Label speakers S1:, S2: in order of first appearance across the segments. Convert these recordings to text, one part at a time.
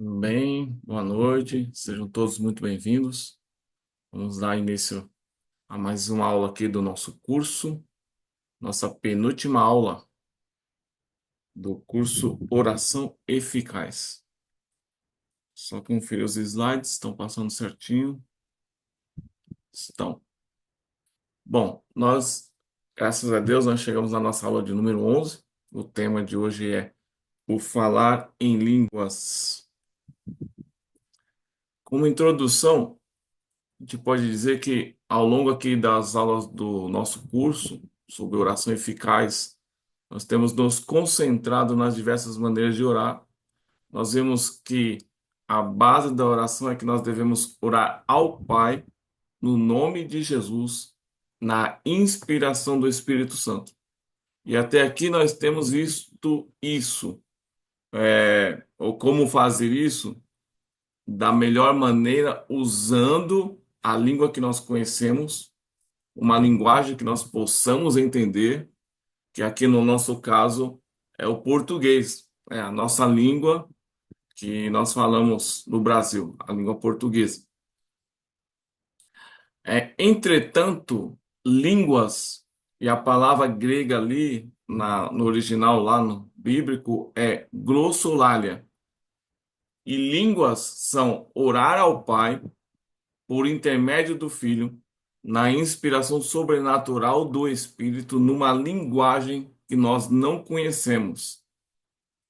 S1: Bem, boa noite, sejam todos muito bem-vindos. Vamos dar início a mais uma aula aqui do nosso curso, nossa penúltima aula do curso Oração Eficaz. Só conferir os slides, estão passando certinho? Estão. Bom, graças a Deus, nós chegamos na nossa aula de número 11. O tema de hoje é o falar em línguas. Como introdução, a gente pode dizer que ao longo aqui das aulas do nosso curso sobre oração eficaz, nós temos nos concentrado nas diversas maneiras de orar. Nós vimos que a base da oração é que nós devemos orar ao Pai no nome de Jesus, na inspiração do Espírito Santo. E até aqui nós temos visto isso, ou como fazer isso da melhor maneira usando a língua que nós conhecemos, uma linguagem que nós possamos entender, que aqui no nosso caso é o português, é a nossa língua que nós falamos no Brasil, a língua portuguesa. Entretanto, línguas, e a palavra grega ali, no original lá no bíblico, é glossolalia. E línguas são orar ao Pai por intermédio do Filho, na inspiração sobrenatural do Espírito, numa linguagem que nós não conhecemos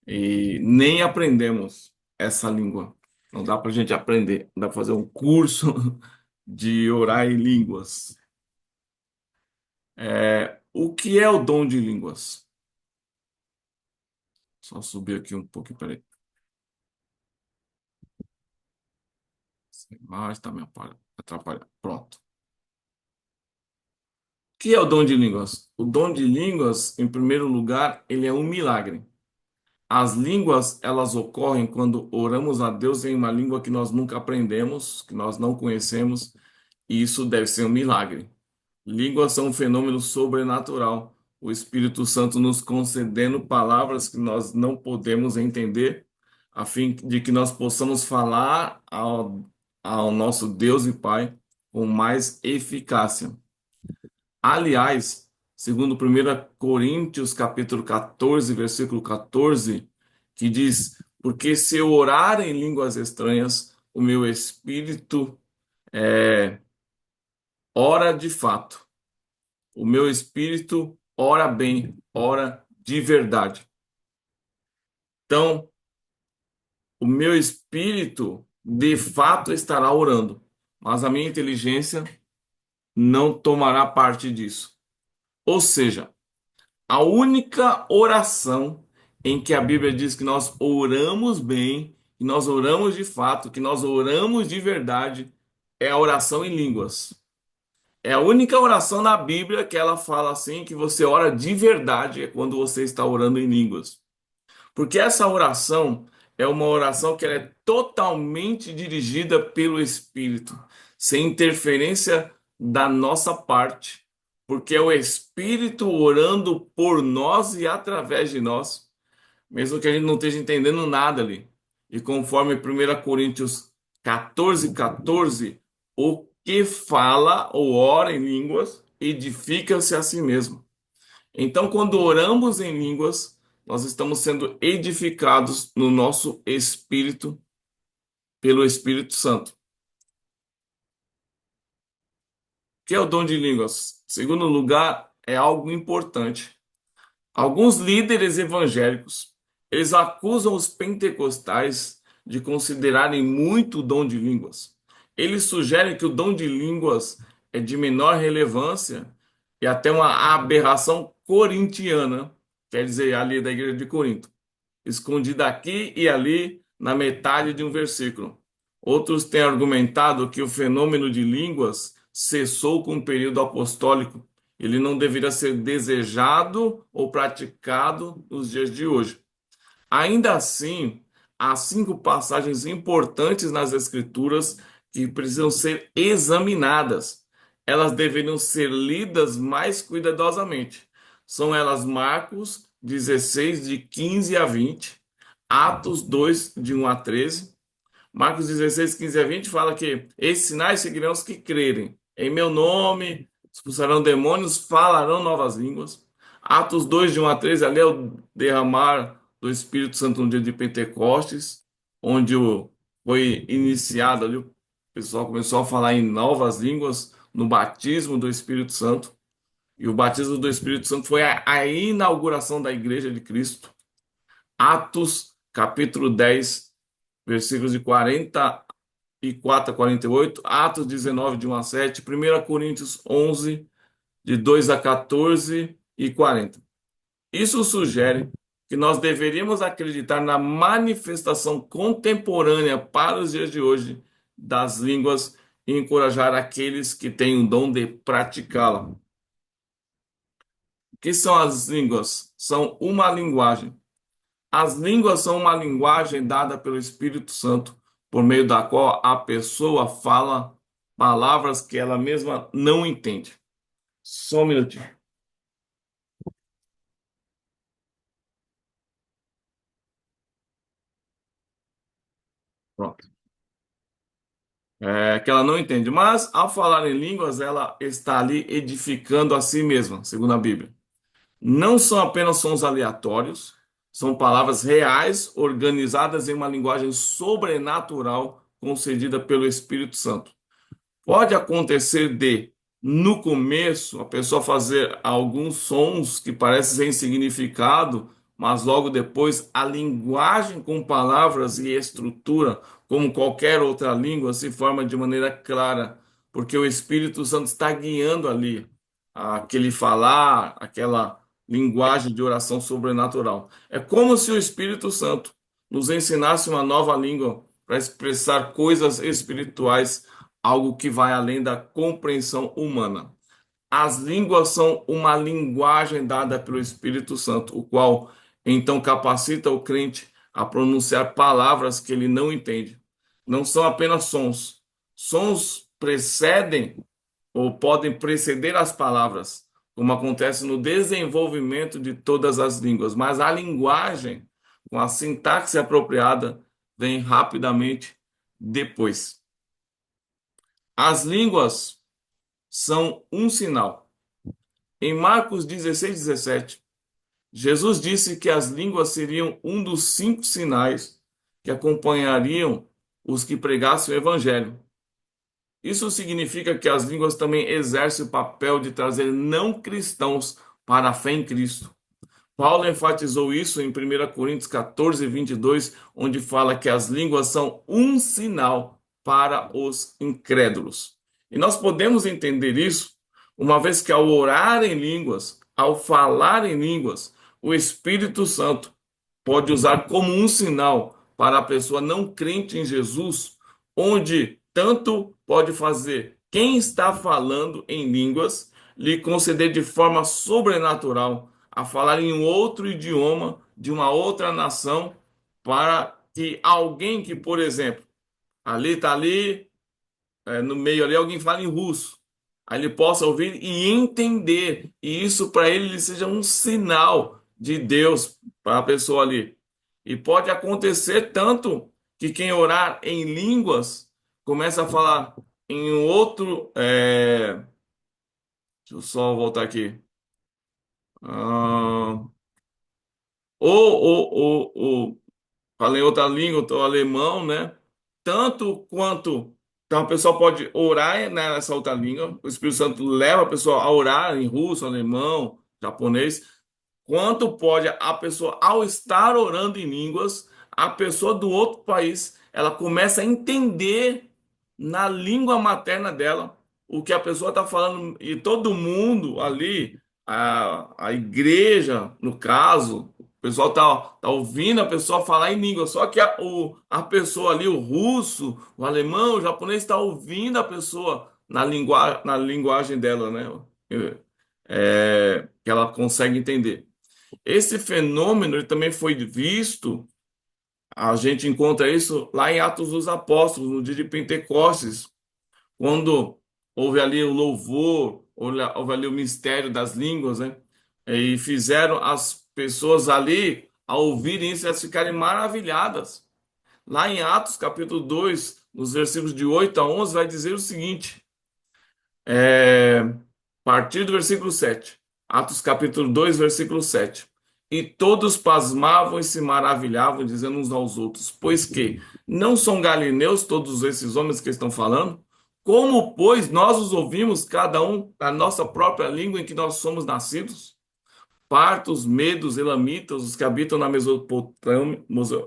S1: e nem aprendemos essa língua. Não dá para a gente aprender, não dá para fazer um curso de orar em línguas. O que é o dom de línguas? Só subir aqui um pouquinho, peraí. Essa imagem está me atrapalhando. Pronto. O que é o dom de línguas? O dom de línguas, em primeiro lugar, ele é um milagre. As línguas, elas ocorrem quando oramos a Deus em uma língua que nós nunca aprendemos, que nós não conhecemos, e isso deve ser um milagre. Línguas são um fenômeno sobrenatural. O Espírito Santo nos concedendo palavras que nós não podemos entender, a fim de que nós possamos falar ao nosso Deus e Pai com mais eficácia. Aliás, segundo 1 Coríntios, capítulo 14, versículo 14, que diz: Porque se eu orar em línguas estranhas, o meu espírito ora de fato. O meu espírito ora bem, ora de verdade. Então, o meu espírito de fato estará orando, mas a minha inteligência não tomará parte disso. Ou seja, a única oração em que a Bíblia diz que nós oramos bem, que nós oramos de fato, que nós oramos de verdade, é a oração em línguas. É a única oração na Bíblia que ela fala assim, que você ora de verdade, é quando você está orando em línguas. Porque essa oração é uma oração que ela é totalmente dirigida pelo Espírito, sem interferência da nossa parte, porque é o Espírito orando por nós e através de nós, mesmo que a gente não esteja entendendo nada ali. E conforme 1 Coríntios 14, 14, o que fala ou ora em línguas edifica-se a si mesmo. Então, quando oramos em línguas, nós estamos sendo edificados no nosso espírito pelo Espírito Santo. O que é o dom de línguas? Em segundo lugar, é algo importante. Alguns líderes evangélicos, eles acusam os pentecostais de considerarem muito o dom de línguas. Eles sugerem que o dom de línguas é de menor relevância e até uma aberração corintiana, quer dizer, ali da igreja de Corinto, escondida aqui e ali na metade de um versículo. Outros têm argumentado que o fenômeno de línguas cessou com o período apostólico. Ele não deveria ser desejado ou praticado nos dias de hoje. Ainda assim, há 5 passagens importantes nas Escrituras que precisam ser examinadas. Elas deveriam ser lidas mais cuidadosamente. São elas Marcos 16, de 15 a 20, Atos 2, de 1 a 13 Marcos 16, 15 a 20 fala que esses sinais seguirão os que crerem. Em meu nome expulsarão demônios, falarão novas línguas. Atos 2, de 1 a 13, ali é o derramar do Espírito Santo no dia de Pentecostes, onde foi iniciado ali, o pessoal começou a falar em novas línguas no batismo do Espírito Santo. E o batismo do Espírito Santo foi a inauguração da Igreja de Cristo. Atos, capítulo 10, versículos de 44 a 48, Atos 19, de 1 a 7, 1 Coríntios 11, de 2 a 14 e 40. Isso sugere que nós deveríamos acreditar na manifestação contemporânea para os dias de hoje das línguas e encorajar aqueles que têm o dom de praticá-la. O que são as línguas? São uma linguagem. As línguas são uma linguagem dada pelo Espírito Santo, por meio da qual a pessoa fala palavras que ela mesma não entende. Só um minutinho. Pronto. É que ela não entende, mas ao falar em línguas, ela está ali edificando a si mesma, segundo a Bíblia. Não são apenas sons aleatórios, são palavras reais, organizadas em uma linguagem sobrenatural concedida pelo Espírito Santo. Pode acontecer de, no começo, a pessoa fazer alguns sons que parecem sem significado, mas logo depois a linguagem com palavras e estrutura, como qualquer outra língua, se forma de maneira clara, porque o Espírito Santo está guiando ali aquele falar, aquela linguagem de oração sobrenatural. É como se o Espírito Santo nos ensinasse uma nova língua para expressar coisas espirituais, algo que vai além da compreensão humana. As línguas são uma linguagem dada pelo Espírito Santo, o qual então capacita o crente a pronunciar palavras que ele não entende. Não são apenas sons. Sons precedem ou podem preceder as palavras, como acontece no desenvolvimento de todas as línguas, mas a linguagem, com a sintaxe apropriada, vem rapidamente depois. As línguas são um sinal. Em Marcos 16, 17, Jesus disse que as línguas seriam um dos 5 sinais que acompanhariam os que pregassem o evangelho. Isso significa que as línguas também exercem o papel de trazer não cristãos para a fé em Cristo. Paulo enfatizou isso em 1 Coríntios 14, 22, onde fala que as línguas são um sinal para os incrédulos. E nós podemos entender isso, uma vez que ao orar em línguas, ao falar em línguas, o Espírito Santo pode usar como um sinal para a pessoa não crente em Jesus, onde tanto pode fazer quem está falando em línguas lhe conceder de forma sobrenatural a falar em um outro idioma de uma outra nação, para que alguém que, por exemplo, ali está ali no meio ali, alguém fala em russo. Aí ele possa ouvir e entender. E isso para ele seja um sinal de Deus para a pessoa ali. E pode acontecer tanto que quem orar em línguas começa a falar em um outro. Deixa eu só voltar aqui. Ah, ou fala em outra língua, o alemão, né? Tanto quanto. Então a pessoa pode orar né, nessa outra língua, o Espírito Santo leva a pessoa a orar em russo, alemão, japonês, quanto pode a pessoa, ao estar orando em línguas, a pessoa do outro país, ela começa a entender na língua materna dela o que a pessoa está falando, e todo mundo ali, a igreja, no caso, o pessoal tá ouvindo a pessoa falar em língua, só que a pessoa ali, o russo, o alemão, o japonês, está ouvindo a pessoa na linguagem dela, né? Que ela consegue entender. Esse fenômeno ele também foi visto, a gente encontra isso lá em Atos dos Apóstolos, no dia de Pentecostes, quando houve ali o louvor, houve ali o mistério das línguas, né? E fizeram as pessoas ali, ao ouvirem isso, elas ficarem maravilhadas. Lá em Atos, capítulo 2, nos versículos de 8 a 11, vai dizer o seguinte, a partir do versículo 7. Atos, capítulo 2, versículo 7. E todos pasmavam e se maravilhavam, dizendo uns aos outros, pois que não são galileus todos esses homens que estão falando? Como, pois, nós os ouvimos, cada um na nossa própria língua em que nós somos nascidos? Partos, medos, elamitas, os que habitam na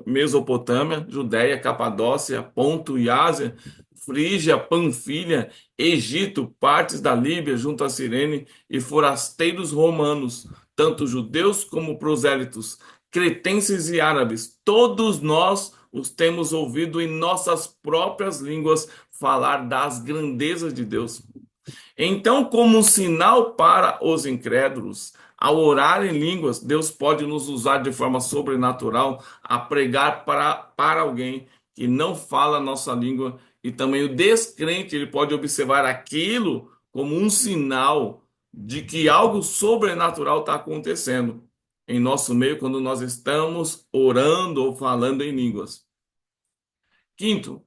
S1: Mesopotâmia, Judéia, Capadócia, Ponto e Ásia, Frígia, Panfilha, Egito, partes da Líbia, junto a Cirene, e forasteiros romanos, tanto judeus como prosélitos, cretenses e árabes, todos nós os temos ouvido em nossas próprias línguas falar das grandezas de Deus. Então, como um sinal para os incrédulos, ao orar em línguas, Deus pode nos usar de forma sobrenatural a pregar para alguém que não fala a nossa língua, e também o descrente, ele pode observar aquilo como um sinal de que algo sobrenatural está acontecendo em nosso meio quando nós estamos orando ou falando em línguas. Quinto,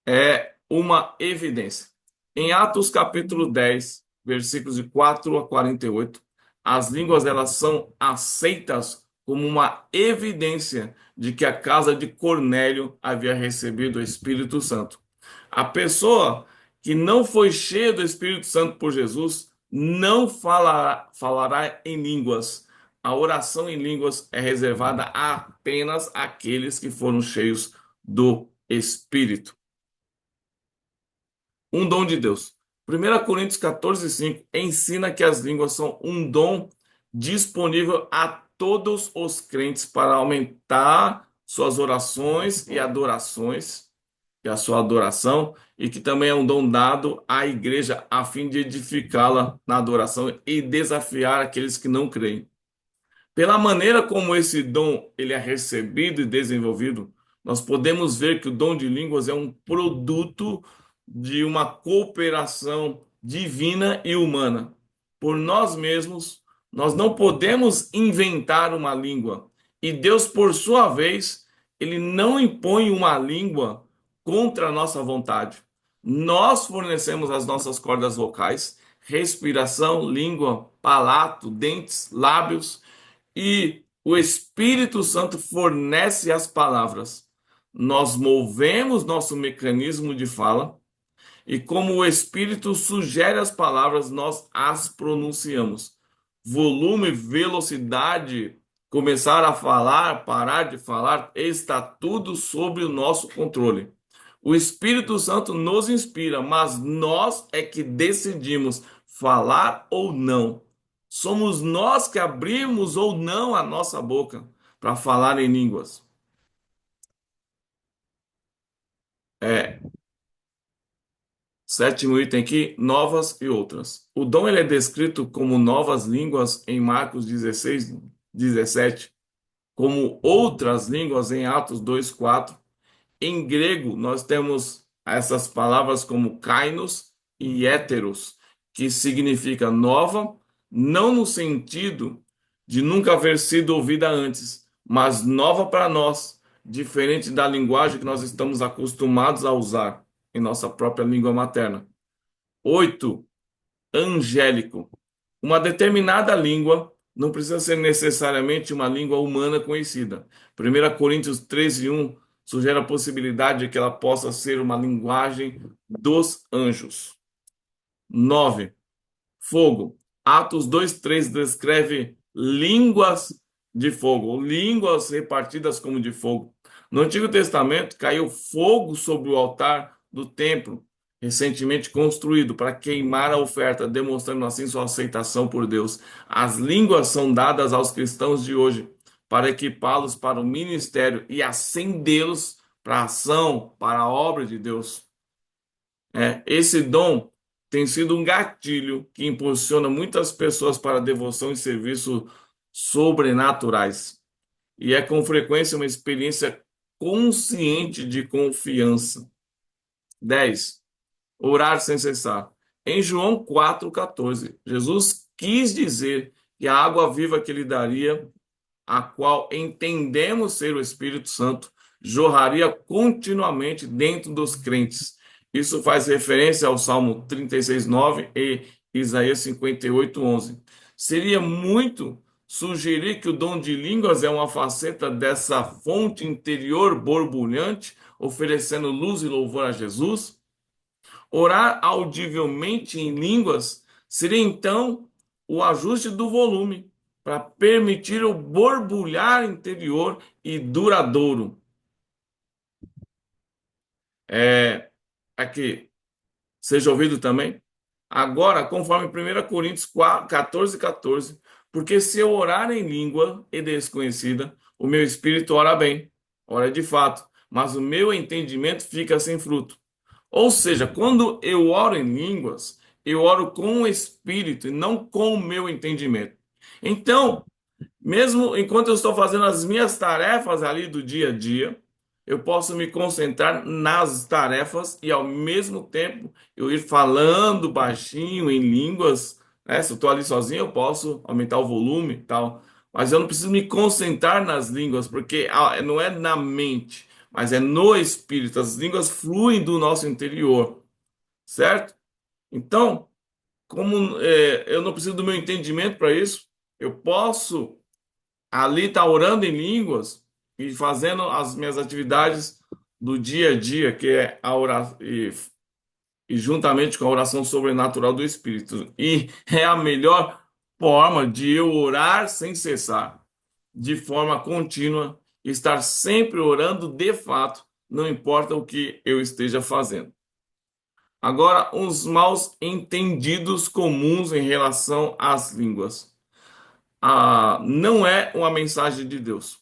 S1: é uma evidência. Em Atos capítulo 10, versículos de 4 a 48, as línguas elas são aceitas como uma evidência de que a casa de Cornélio havia recebido o Espírito Santo. A pessoa que não foi cheia do Espírito Santo por Jesus não falará em línguas. A oração em línguas é reservada apenas àqueles que foram cheios do Espírito. Um dom de Deus. 1 Coríntios 14:5 ensina que as línguas são um dom disponível a todos os crentes para aumentar suas orações e adorações, e a sua adoração, e que também é um dom dado à igreja a fim de edificá-la na adoração e desafiar aqueles que não creem. Pela maneira como esse dom ele é recebido e desenvolvido, nós podemos ver que o dom de línguas é um produto de uma cooperação divina e humana. Por nós mesmos, nós não podemos inventar uma língua. E Deus, por sua vez, ele não impõe uma língua contra a nossa vontade. Nós fornecemos as nossas cordas vocais, respiração, língua, palato, dentes, lábios, e o Espírito Santo fornece as palavras. Nós movemos nosso mecanismo de fala e, como o Espírito sugere as palavras, nós as pronunciamos. Volume, velocidade, começar a falar, parar de falar, está tudo sob o nosso controle. O Espírito Santo nos inspira, mas nós é que decidimos falar ou não. Somos nós que abrimos ou não a nossa boca para falar em línguas. É, sétimo item aqui, novas e outras. O dom ele é descrito como novas línguas em Marcos 16, 17, como outras línguas em Atos 2, 4. Em grego, nós temos essas palavras como kainos e héteros, que significa nova, não no sentido de nunca haver sido ouvida antes, mas nova para nós, diferente da linguagem que nós estamos acostumados a usar em nossa própria língua materna. 8, angélico. Uma determinada língua não precisa ser necessariamente uma língua humana conhecida. 1 Coríntios 13:1 sugere a possibilidade de que ela possa ser uma linguagem dos anjos. 9, fogo. Atos 2:3 descreve línguas de fogo, línguas repartidas como de fogo. No Antigo Testamento caiu fogo sobre o altar do templo, recentemente construído, para queimar a oferta, demonstrando assim sua aceitação por Deus. As línguas são dadas aos cristãos de hoje para equipá-los para o ministério e acendê-los para a ação, para a obra de Deus. Esse dom tem sido um gatilho que impulsiona muitas pessoas para devoção e serviço sobrenaturais. E é com frequência uma experiência consciente de confiança. 10. Orar sem cessar. Em João 4,14, Jesus quis dizer que a água viva que ele daria, a qual entendemos ser o Espírito Santo, jorraria continuamente dentro dos crentes. Isso faz referência ao Salmo 36:9 e Isaías 58:11. Seria muito sugerir que o dom de línguas é uma faceta dessa fonte interior borbulhante, oferecendo luz e louvor a Jesus? Orar audivelmente em línguas seria então o ajuste do volume para permitir o borbulhar interior e duradouro. É, aqui, seja ouvido também. Agora, conforme 1 Coríntios 14:14, porque se eu orar em língua e desconhecida, o meu espírito ora bem, ora de fato, mas o meu entendimento fica sem fruto. Ou seja, quando eu oro em línguas, eu oro com o espírito e não com o meu entendimento. Então, mesmo enquanto eu estou fazendo as minhas tarefas ali do dia a dia, eu posso me concentrar nas tarefas e ao mesmo tempo eu ir falando baixinho em línguas, né? Se eu estou ali sozinho, eu posso aumentar o volume e tal, mas eu não preciso me concentrar nas línguas, porque não é na mente, mas é no espírito. As línguas fluem do nosso interior, certo? Então, como eu não preciso do meu entendimento para isso, eu posso ali tá orando em línguas e fazendo as minhas atividades do dia a dia, que é a oração e juntamente com a oração sobrenatural do Espírito. E é a melhor forma de eu orar sem cessar, de forma contínua, estar sempre orando de fato, não importa o que eu esteja fazendo. Agora, uns maus entendidos comuns em relação às línguas. Não é uma mensagem de Deus.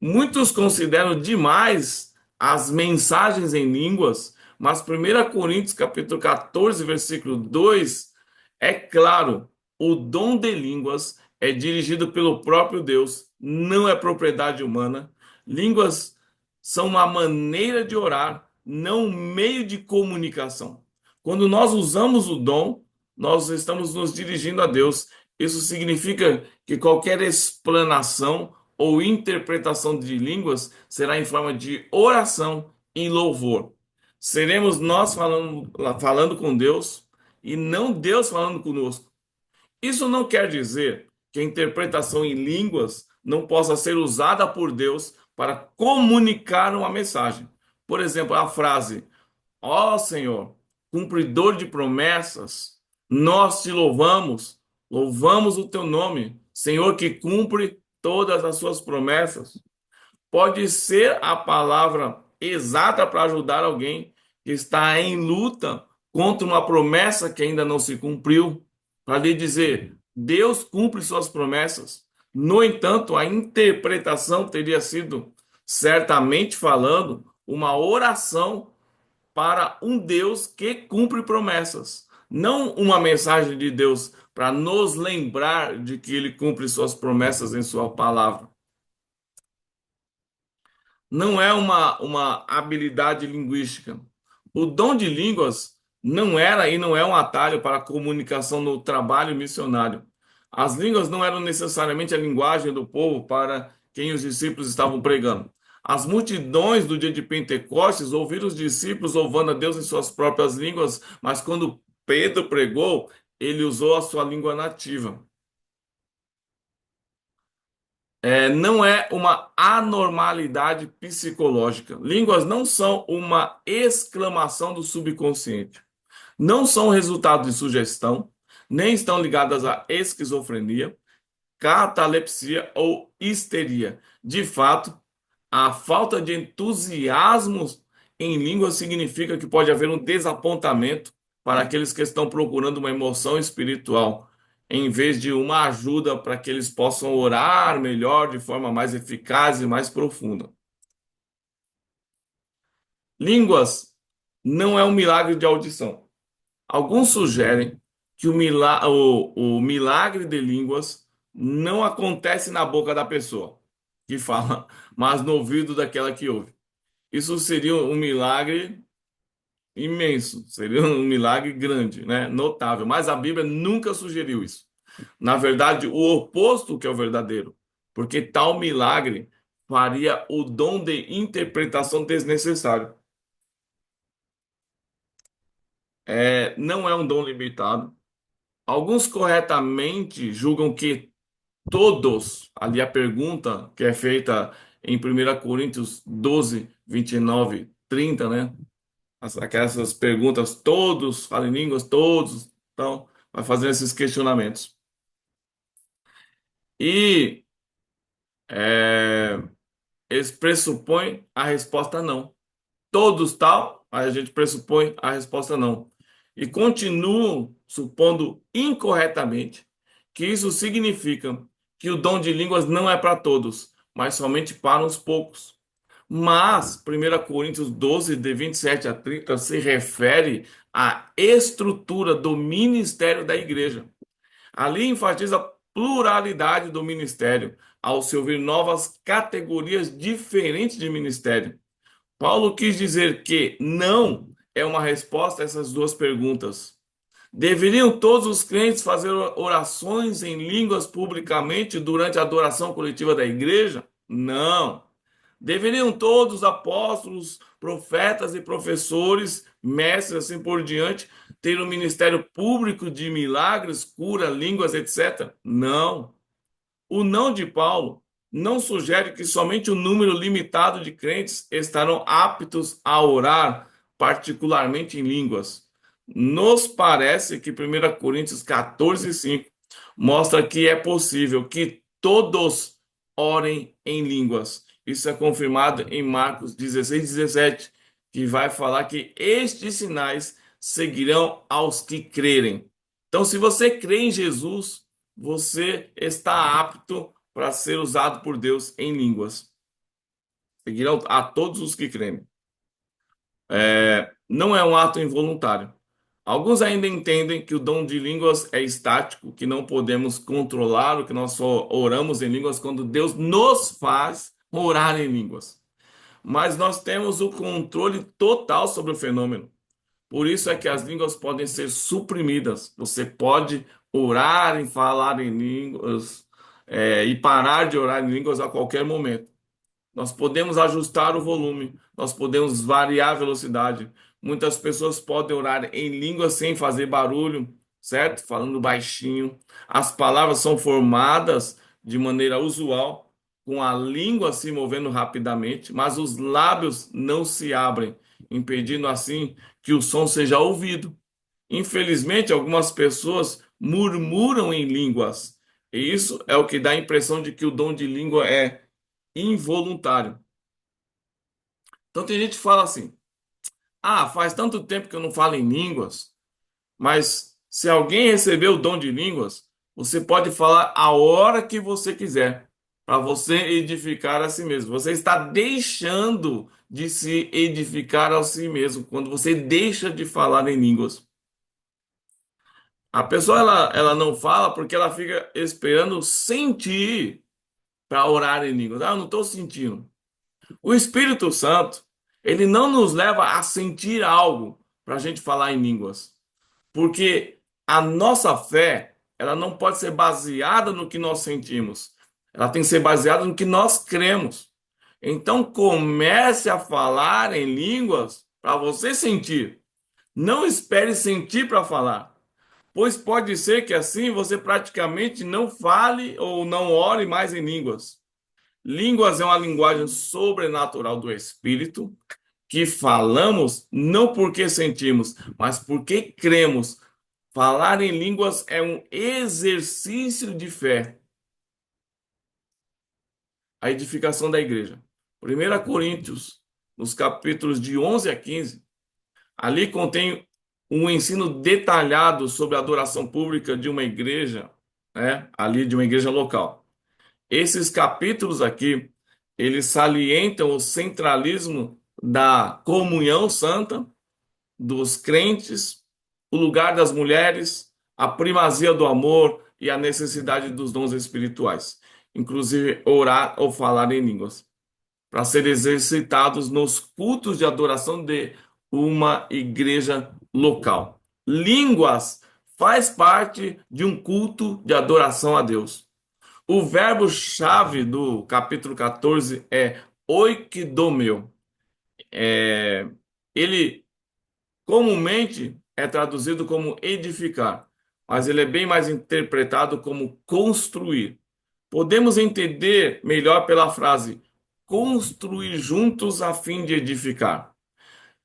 S1: Muitos consideram demais as mensagens em línguas, mas 1 Coríntios capítulo 14, versículo 2 é claro, o dom de línguas é dirigido pelo próprio Deus, não é propriedade humana. Línguas são uma maneira de orar, não um meio de comunicação. Quando nós usamos o dom, nós estamos nos dirigindo a Deus. Isso significa que qualquer explanação ou interpretação de línguas será em forma de oração e louvor. Seremos nós falando com Deus e não Deus falando conosco. Isso não quer dizer que a interpretação em línguas não possa ser usada por Deus para comunicar uma mensagem. Por exemplo, a frase: Ó Senhor, cumpridor de promessas, nós te louvamos, louvamos o teu nome, Senhor que cumpre todas as suas promessas. Pode ser a palavra exata para ajudar alguém que está em luta contra uma promessa que ainda não se cumpriu, para lhe dizer: Deus cumpre suas promessas. No entanto, a interpretação teria sido, certamente falando, uma oração para um Deus que cumpre promessas, não uma mensagem de Deus para nos lembrar de que ele cumpre suas promessas em sua palavra. Não é uma habilidade linguística. O dom de línguas não era e não é um atalho para a comunicação no trabalho missionário. As línguas não eram necessariamente a linguagem do povo para quem os discípulos estavam pregando. As multidões do dia de Pentecostes ouviram os discípulos louvando a Deus em suas próprias línguas, mas quando Pedro pregou, ele usou a sua língua nativa. Não é uma anormalidade psicológica. Línguas não são uma exclamação do subconsciente. Não são resultado de sugestão, nem estão ligadas à esquizofrenia, catalepsia ou histeria. De fato, a falta de entusiasmo em língua significa que pode haver um desapontamento para aqueles que estão procurando uma emoção espiritual, em vez de uma ajuda para que eles possam orar melhor, de forma mais eficaz e mais profunda. Línguas não é um milagre de audição. Alguns sugerem que o milagre de línguas não acontece na boca da pessoa que fala, mas no ouvido daquela que ouve. Isso seria um milagre imenso, seria um milagre grande, né? Notável, mas a Bíblia nunca sugeriu isso. Na verdade, o oposto que é o verdadeiro, porque tal milagre faria o dom de interpretação desnecessário. Não é um dom limitado. Alguns corretamente julgam que todos, ali a pergunta que é feita em 1 Coríntios 12, 29, 30, né? Aquelas perguntas, todos falam em línguas, todos. Então, vai fazer esses questionamentos. E é, eles pressupõem a resposta não. Todos tal, aí a gente pressupõe a resposta não. E continuam supondo incorretamente que isso significa que o dom de línguas não é para todos, mas somente para uns poucos. Mas 1 Coríntios 12, de 27 a 30, se refere à estrutura do ministério da igreja. Ali enfatiza a pluralidade do ministério, ao se ouvir novas categorias diferentes de ministério. Paulo quis dizer que não é uma resposta a essas duas perguntas. Deveriam todos os crentes fazer orações em línguas publicamente durante a adoração coletiva da igreja? Não. Deveriam todos os apóstolos, profetas e professores, mestres, assim por diante, ter um ministério público de milagres, cura, línguas, etc? Não. O não de Paulo não sugere que somente um número limitado de crentes estarão aptos a orar, particularmente em línguas. Nos parece que 1 Coríntios 14, 5 mostra que é possível que todos orem em línguas. Isso é confirmado em Marcos 16, 17, que vai falar que estes sinais seguirão aos que crerem. Então, se você crê em Jesus, você está apto para ser usado por Deus em línguas. Seguirão a todos os que creem. Não é um ato involuntário. Alguns ainda entendem que o dom de línguas é estático, que não podemos controlar, o que nós só oramos em línguas quando Deus nos faz orar em línguas. Mas nós temos o controle total sobre o fenômeno. Por isso é que as línguas podem ser suprimidas. Você pode orar e falar em línguas, e parar de orar em línguas a qualquer momento. Nós podemos ajustar o volume, nós podemos variar a velocidade. Muitas pessoas podem orar em línguas sem fazer barulho, certo? Falando baixinho. As palavras são formadas de maneira usual, com a língua se movendo rapidamente, mas os lábios não se abrem, impedindo assim que o som seja ouvido. Infelizmente, algumas pessoas murmuram em línguas, e isso é o que dá a impressão de que o dom de língua é involuntário. Então tem gente que fala assim: ah, faz tanto tempo que eu não falo em línguas, mas se alguém receber o dom de línguas, você pode falar a hora que você quiser, para você edificar a si mesmo. Você está deixando de se edificar a si mesmo quando você deixa de falar em línguas. A pessoa ela não fala porque ela fica esperando sentir para orar em línguas. Ah, eu não estou sentindo. O Espírito Santo, ele não nos leva a sentir algo para a gente falar em línguas, porque a nossa fé, ela não pode ser baseada no que nós sentimos, ela tem que ser baseada no que nós cremos. Então comece a falar em línguas para você sentir. Não espere sentir para falar, pois pode ser que assim você praticamente não fale ou não ore mais em línguas. Línguas é uma linguagem sobrenatural do Espírito que falamos não porque sentimos, mas porque cremos. Falar em línguas é um exercício de fé. A edificação da igreja. 1 Coríntios, nos capítulos de 11 a 15, ali contém um ensino detalhado sobre a adoração pública de uma igreja, né? Ali de uma igreja local. Esses capítulos aqui, eles salientam o centralismo da comunhão santa, dos crentes, o lugar das mulheres, a primazia do amor e a necessidade dos dons espirituais, inclusive orar ou falar em línguas, para serem exercitados nos cultos de adoração de uma igreja local. Línguas faz parte de um culto de adoração a Deus. O verbo-chave do capítulo 14 é oikidomeu. É, ele comumente é traduzido como edificar, mas ele é bem mais interpretado como construir. Podemos entender melhor pela frase construir juntos a fim de edificar.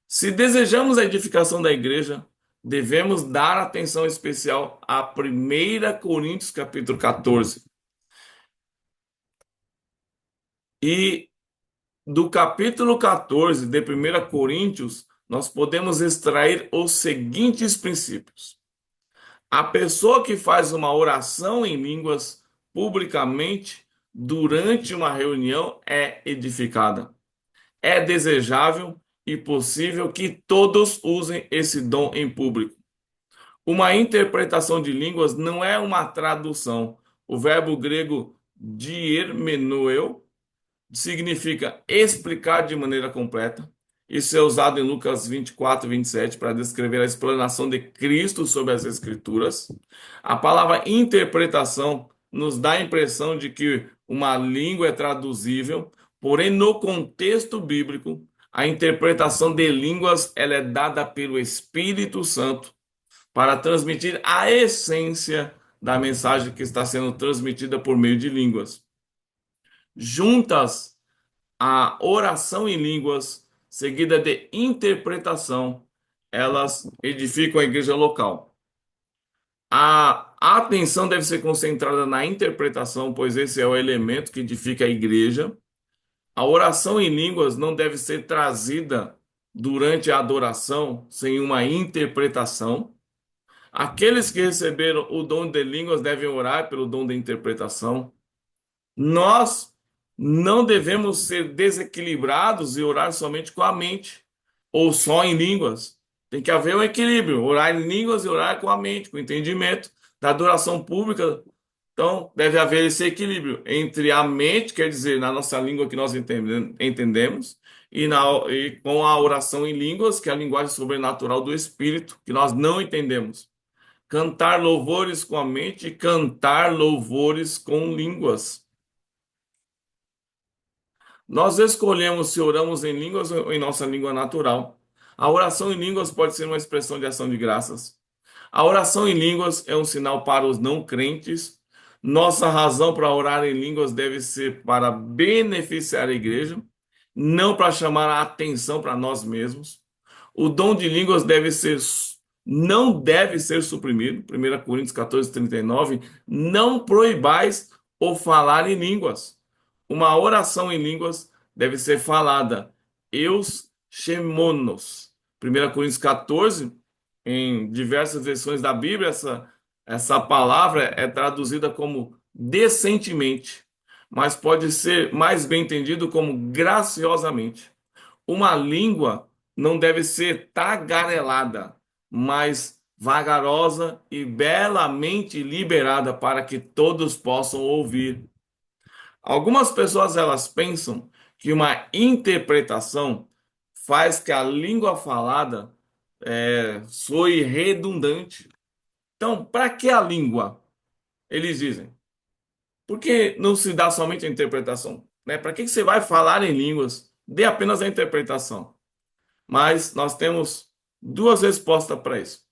S1: Se desejamos a edificação da igreja, devemos dar atenção especial a 1 Coríntios capítulo 14. E do capítulo 14 de 1 Coríntios, nós podemos extrair os seguintes princípios. A pessoa que faz uma oração em línguas publicamente durante uma reunião é edificada. É desejável e possível que todos usem esse dom em público. Uma interpretação de línguas não é uma tradução. O verbo grego diermeneuo significa explicar de maneira completa. Isso é usado em Lucas 24, 27 para descrever a explanação de Cristo sobre as Escrituras. A palavra interpretação nos dá a impressão de que uma língua é traduzível, porém, no contexto bíblico, a interpretação de línguas ela é dada pelo Espírito Santo para transmitir a essência da mensagem que está sendo transmitida por meio de línguas. Juntas, a oração em línguas, seguida de interpretação, elas edificam a igreja local. A atenção deve ser concentrada na interpretação, pois esse é o elemento que edifica a igreja. A oração em línguas não deve ser trazida durante a adoração sem uma interpretação. Aqueles que receberam o dom de línguas devem orar pelo dom de interpretação. Nós não devemos ser desequilibrados e orar somente com a mente ou só em línguas. Tem que haver um equilíbrio, orar em línguas e orar com a mente, com o entendimento da adoração pública. Então, deve haver esse equilíbrio entre a mente, quer dizer, na nossa língua que nós entendemos, e com a oração em línguas, que é a linguagem sobrenatural do Espírito, que nós não entendemos. Cantar louvores com a mente e cantar louvores com línguas. Nós escolhemos se oramos em línguas ou em nossa língua natural. A oração em línguas pode ser uma expressão de ação de graças. A oração em línguas é um sinal para os não crentes. Nossa razão para orar em línguas deve ser para beneficiar a igreja, não para chamar a atenção para nós mesmos. O dom de línguas não deve ser suprimido. 1 Coríntios 14, 39. Não proibais o falar em línguas. Uma oração em línguas deve ser falada. Eus shemonos. 1 Coríntios 14, em diversas versões da Bíblia, essa palavra é traduzida como decentemente, mas pode ser mais bem entendido como graciosamente. Uma língua não deve ser tagarelada, mas vagarosa e belamente liberada para que todos possam ouvir. Algumas pessoas elas pensam que uma interpretação faz que a língua falada soe redundante. Então, para que a língua? Eles dizem. Por que não se dá somente a interpretação? Né? Para que você vai falar em línguas? Dê apenas a interpretação. Mas nós temos duas respostas para isso.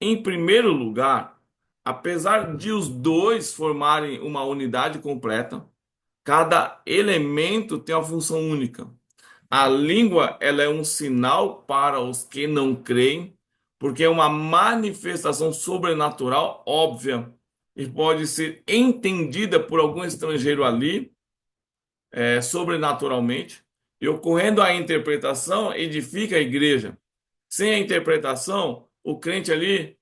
S1: Em primeiro lugar, apesar de os dois formarem uma unidade completa, cada elemento tem uma função única. A língua, ela é um sinal para os que não creem, porque é uma manifestação sobrenatural óbvia e pode ser entendida por algum estrangeiro ali, sobrenaturalmente, e ocorrendo a interpretação, edifica a igreja. Sem a interpretação, o crente ali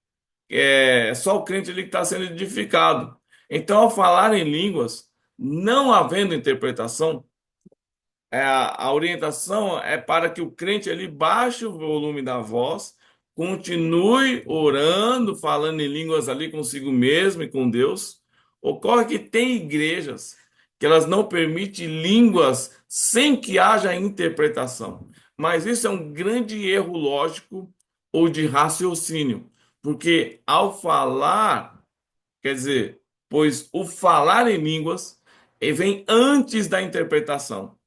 S1: é só o crente ali que está sendo edificado. Então, ao falar em línguas, não havendo interpretação, a orientação é para que o crente ali baixe o volume da voz, continue orando, falando em línguas ali consigo mesmo e com Deus. Ocorre que tem igrejas que elas não permitem línguas sem que haja interpretação. Mas isso é um grande erro lógico ou de raciocínio, porque ao falar, quer dizer, pois o falar em línguas vem antes da interpretação.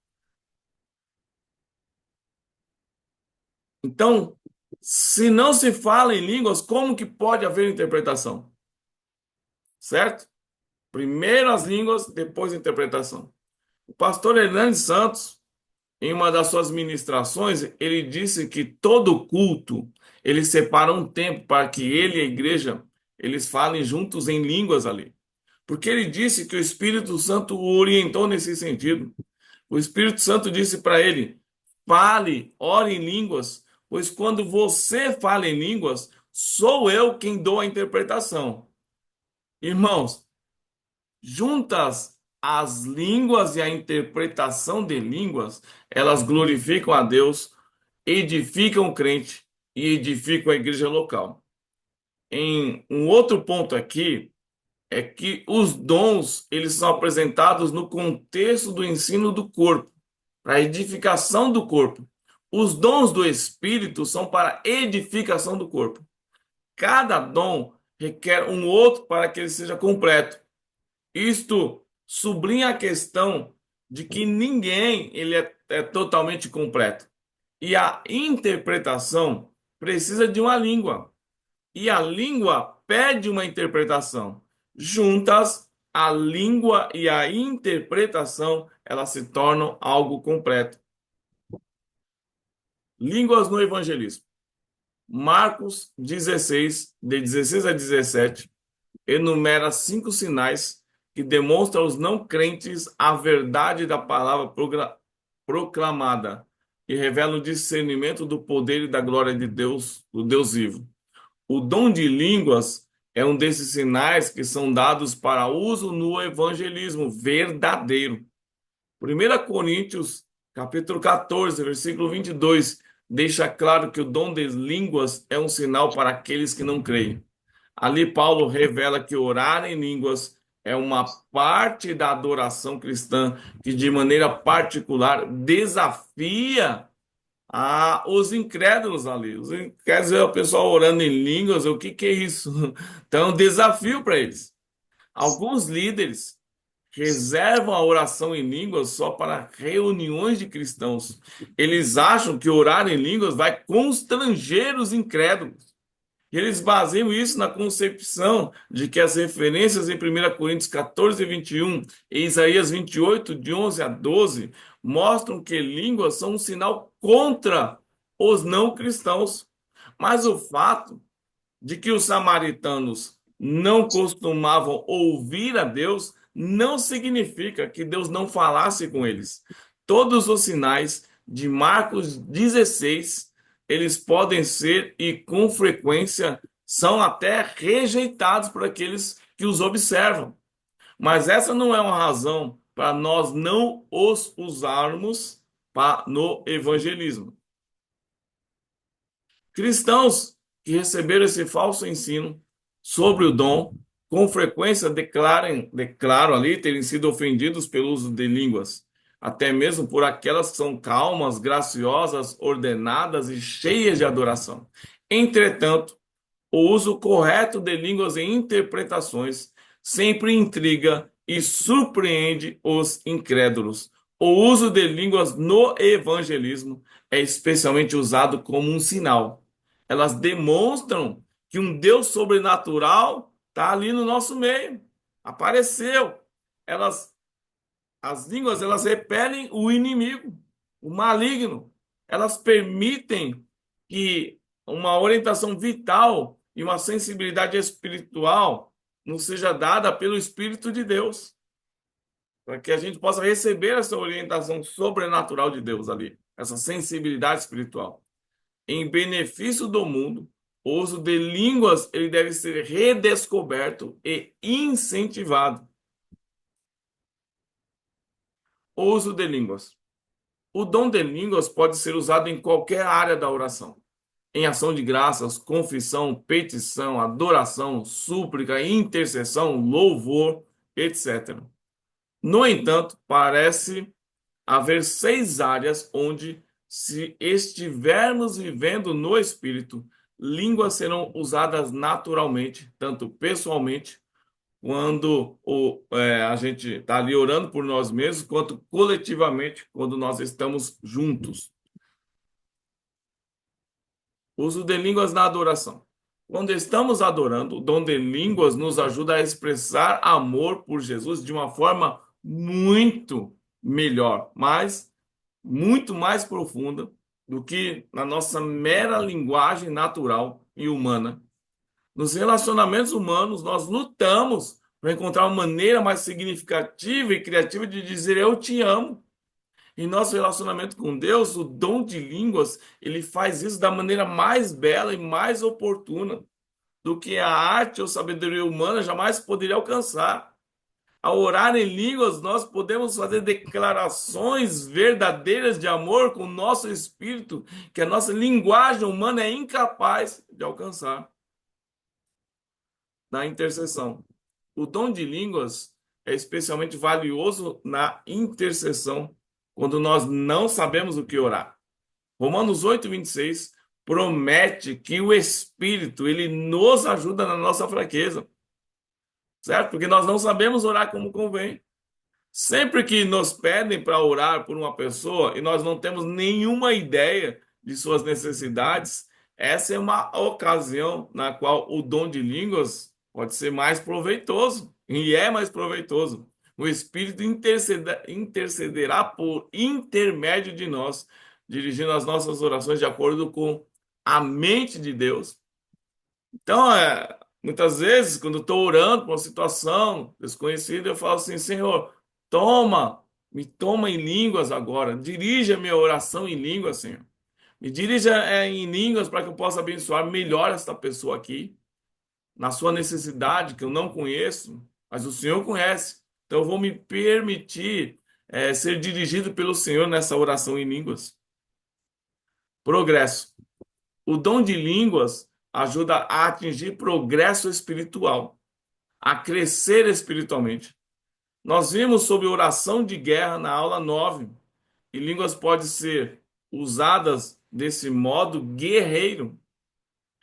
S1: Então, se não se fala em línguas, como que pode haver interpretação? Certo? Primeiro as línguas, depois a interpretação. O pastor Hernandes Santos, em uma das suas ministrações, ele disse que todo culto, ele separa um tempo para que ele e a igreja, eles falem juntos em línguas ali. Porque ele disse que o Espírito Santo o orientou nesse sentido. O Espírito Santo disse para ele: fale, ore em línguas, pois quando você fala em línguas, sou eu quem dou a interpretação. Irmãos, juntas as línguas e a interpretação de línguas, elas glorificam a Deus, edificam o crente e edificam a igreja local. Em um outro ponto aqui, é que os dons, eles são apresentados no contexto do ensino do corpo, para a edificação do corpo. Os dons do Espírito são para a edificação do corpo. Cada dom requer um outro para que ele seja completo. Isto sublinha a questão de que ninguém é totalmente completo. E a interpretação precisa de uma língua. E a língua pede uma interpretação. Juntas, a língua e a interpretação, elas se tornam algo completo. Línguas no evangelismo. Marcos 16, de 16 a 17, enumera 5 sinais que demonstram aos não crentes a verdade da palavra proclamada, e revelam o discernimento do poder e da glória de Deus, do Deus vivo. O dom de línguas é um desses sinais que são dados para uso no evangelismo verdadeiro. 1 Coríntios, capítulo 14, versículo 22, deixa claro que o dom de línguas é um sinal para aqueles que não creem. Ali Paulo revela que orar em línguas é uma parte da adoração cristã que de maneira particular desafia os incrédulos ali. Os incrédulos é o pessoal orando em línguas, o que que é isso? Então, é um desafio para eles. Alguns líderes reservam a oração em línguas só para reuniões de cristãos. Eles acham que orar em línguas vai constranger os incrédulos. E eles baseiam isso na concepção de que as referências em 1 Coríntios 14 e 21 e Isaías 28, de 11 a 12, mostram que línguas são um sinal contra os não cristãos. Mas o fato de que os samaritanos não costumavam ouvir a Deus não significa que Deus não falasse com eles. Todos os sinais de Marcos 16, eles podem ser e com frequência são até rejeitados por aqueles que os observam. Mas essa não é uma razão para nós não os usarmos no evangelismo. Cristãos que receberam esse falso ensino sobre o dom, com frequência declaram ali terem sido ofendidos pelo uso de línguas, até mesmo por aquelas que são calmas, graciosas, ordenadas e cheias de adoração. Entretanto, o uso correto de línguas e interpretações sempre intriga e surpreende os incrédulos. O uso de línguas no evangelismo é especialmente usado como um sinal. Elas demonstram que um Deus sobrenatural está ali no nosso meio. Apareceu. Elas, as línguas, elas repelem o inimigo, o maligno. Elas permitem que uma orientação vital e uma sensibilidade espiritual nos seja dada pelo Espírito de Deus, para que a gente possa receber essa orientação sobrenatural de Deus ali, essa sensibilidade espiritual. Em benefício do mundo, o uso de línguas ele deve ser redescoberto e incentivado. O uso de línguas. O dom de línguas pode ser usado em qualquer área da oração. Em ação de graças, confissão, petição, adoração, súplica, intercessão, louvor, etc. No entanto, parece haver 6 áreas onde, se estivermos vivendo no Espírito, línguas serão usadas naturalmente, tanto pessoalmente quando a gente está ali orando por nós mesmos, quanto coletivamente, quando nós estamos juntos. Uso de línguas na adoração. Quando estamos adorando, o dom de línguas nos ajuda a expressar amor por Jesus de uma forma muito melhor, mas muito mais profunda do que na nossa mera linguagem natural e humana. Nos relacionamentos humanos, nós lutamos para encontrar uma maneira mais significativa e criativa de dizer eu te amo. Em nosso relacionamento com Deus, o dom de línguas, ele faz isso da maneira mais bela e mais oportuna do que a arte ou sabedoria humana jamais poderia alcançar. Ao orar em línguas, nós podemos fazer declarações verdadeiras de amor com o nosso espírito, que a nossa linguagem humana é incapaz de alcançar. Na intercessão. O dom de línguas é especialmente valioso na intercessão, quando nós não sabemos o que orar. Romanos 8:26 promete que o Espírito, ele nos ajuda na nossa fraqueza, certo? Porque nós não sabemos orar como convém. Sempre que nos pedem para orar por uma pessoa e nós não temos nenhuma ideia de suas necessidades, essa é uma ocasião na qual o dom de línguas pode ser mais proveitoso e é mais proveitoso. O Espírito intercederá por intermédio de nós, dirigindo as nossas orações de acordo com a mente de Deus. Então, muitas vezes, quando eu estou orando por uma situação desconhecida, eu falo assim: Senhor, me toma em línguas agora, dirija a minha oração em línguas, Senhor. Me dirija em línguas para que eu possa abençoar melhor esta pessoa aqui, na sua necessidade, que eu não conheço, mas o Senhor conhece. Então, eu vou me permitir ser dirigido pelo Senhor nessa oração em línguas. Progresso. O dom de línguas ajuda a atingir progresso espiritual, a crescer espiritualmente. Nós vimos sobre oração de guerra na aula 9, e línguas podem ser usadas desse modo guerreiro.